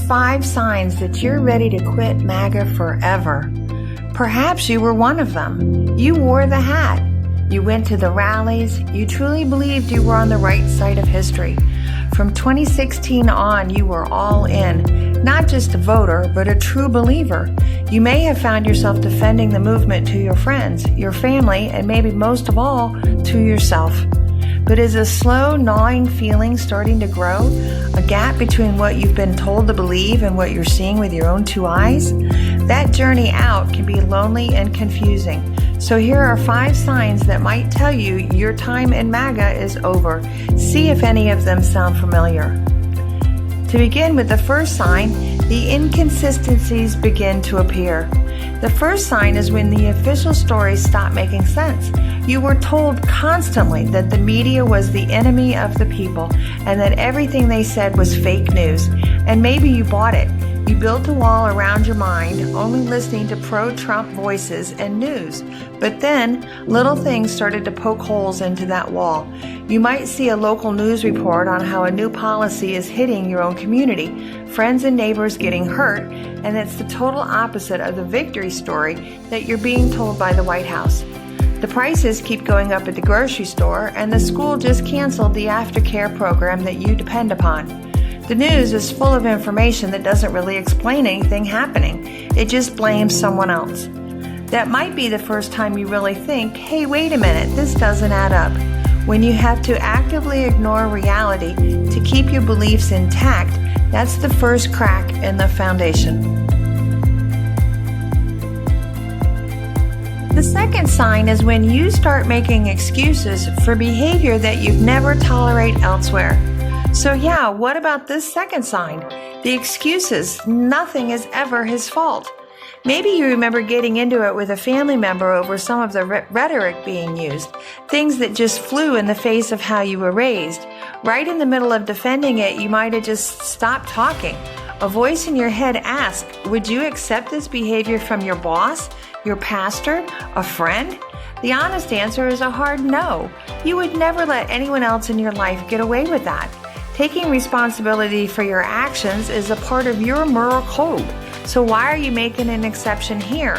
5 signs that you're ready to quit MAGA forever. Perhaps you were one of them. You wore the hat. You went to the rallies. You truly believed you were on the right side of history. From 2016 on, you were all in. Not just a voter, but a true believer. You may have found yourself defending the movement to your friends, your family, and maybe most of all, to yourself. But is a slow, gnawing feeling starting to grow? A gap between what you've been told to believe and what you're seeing with your own 2 eyes? That journey out can be lonely and confusing. So here are 5 signs that might tell you your time in MAGA is over. See if any of them sound familiar. To begin with the first sign, the inconsistencies begin to appear. The first sign is when the official stories stop making sense. You were told constantly that the media was the enemy of the people and that everything they said was fake news. And maybe you bought it. You built a wall around your mind, only listening to pro-Trump voices and news. But then, little things started to poke holes into that wall. You might see a local news report on how a new policy is hitting your own community, friends and neighbors getting hurt, and it's the total opposite of the victory story that you're being told by the White House. The prices keep going up at the grocery store, and the school just canceled the aftercare program that you depend upon. The news is full of information that doesn't really explain anything happening. It just blames someone else. That might be the first time you really think, hey, wait a minute, this doesn't add up. When you have to actively ignore reality to keep your beliefs intact, that's the first crack in the foundation. The second sign is when you start making excuses for behavior that you'd never tolerate elsewhere. So yeah, what about this second sign? The excuses. Nothing is ever his fault. Maybe you remember getting into it with a family member over some of the rhetoric being used, things that just flew in the face of how you were raised. Right in the middle of defending it, you might have just stopped talking. A voice in your head asked, would you accept this behavior from your boss, your pastor, a friend? The honest answer is a hard no. You would never let anyone else in your life get away with that. Taking responsibility for your actions is a part of your moral code. So why are you making an exception here?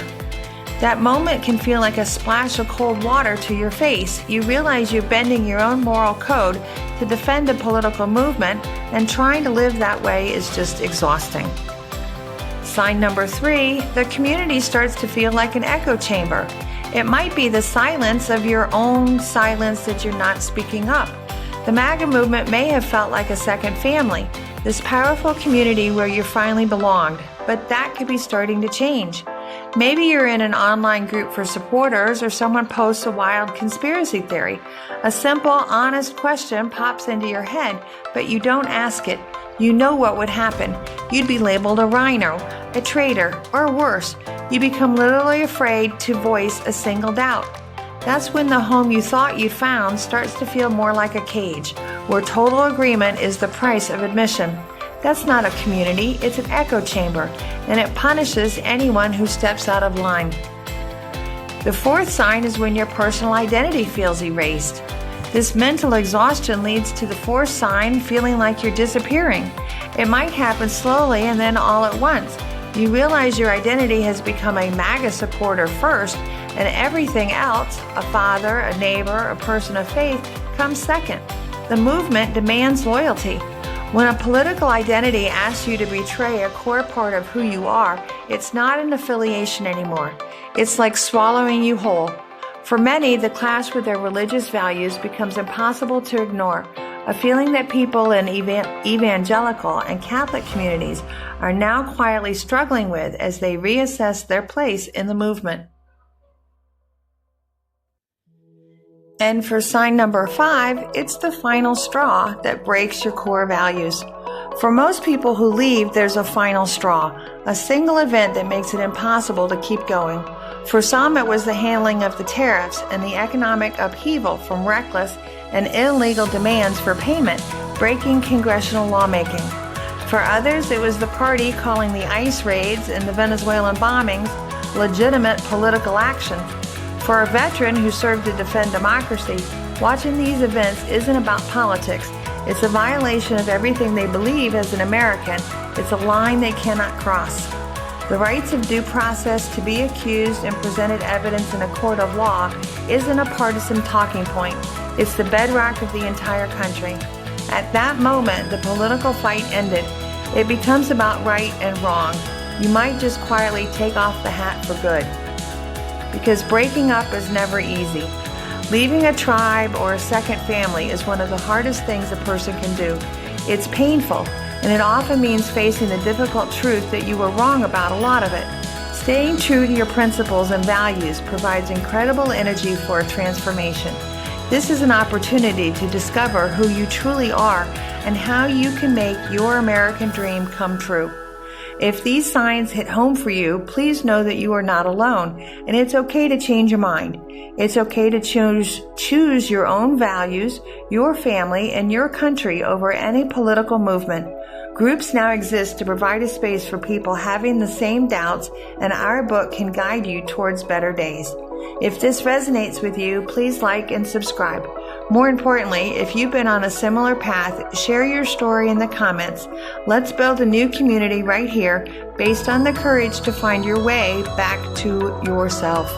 That moment can feel like a splash of cold water to your face. You realize you're bending your own moral code to defend a political movement, and trying to live that way is just exhausting. Sign number 3, the community starts to feel like an echo chamber. It might be the silence of your own silence that you're not speaking up. The MAGA movement may have felt like a second family, this powerful community where you finally belonged, but that could be starting to change. Maybe you're in an online group for supporters, or someone posts a wild conspiracy theory. A simple, honest question pops into your head, but you don't ask it. You know what would happen. You'd be labeled a rhino, a traitor, or worse. You become literally afraid to voice a single doubt. That's when the home you thought you found starts to feel more like a cage, where total agreement is the price of admission. That's not a community, it's an echo chamber, and it punishes anyone who steps out of line. The fourth sign is when your personal identity feels erased. This mental exhaustion leads to the fourth sign, feeling like you're disappearing. It might happen slowly and then all at once. You realize your identity has become a MAGA supporter first, and everything else, a father, a neighbor, a person of faith, comes second. The movement demands loyalty. When a political identity asks you to betray a core part of who you are, it's not an affiliation anymore. It's like swallowing you whole. For many, the clash with their religious values becomes impossible to ignore, a feeling that people in evangelical and Catholic communities are now quietly struggling with as they reassess their place in the movement. And for sign number 5, it's the final straw that breaks your core values. For most people who leave, there's a final straw, a single event that makes it impossible to keep going. For some, it was the handling of the tariffs and the economic upheaval from reckless and illegal demands for payment, breaking congressional lawmaking. For others, it was the party calling the ICE raids and the Venezuelan bombings legitimate political action. For a veteran who served to defend democracy, watching these events isn't about politics. It's a violation of everything they believe as an American. It's a line they cannot cross. The rights of due process to be accused and presented evidence in a court of law isn't a partisan talking point. It's the bedrock of the entire country. At that moment, the political fight ended. It becomes about right and wrong. You might just quietly take off the hat for good. Because breaking up is never easy. Leaving a tribe or a second family is one of the hardest things a person can do. It's painful, and it often means facing the difficult truth that you were wrong about a lot of it. Staying true to your principles and values provides incredible energy for a transformation. This is an opportunity to discover who you truly are and how you can make your American dream come true. If these signs hit home for you, please know that you are not alone, and it's okay to change your mind. It's okay to choose your own values, your family, and your country over any political movement. Groups now exist to provide a space for people having the same doubts, and our book can guide you towards better days. If this resonates with you, please like and subscribe. More importantly, if you've been on a similar path, share your story in the comments. Let's build a new community right here based on the courage to find your way back to yourself.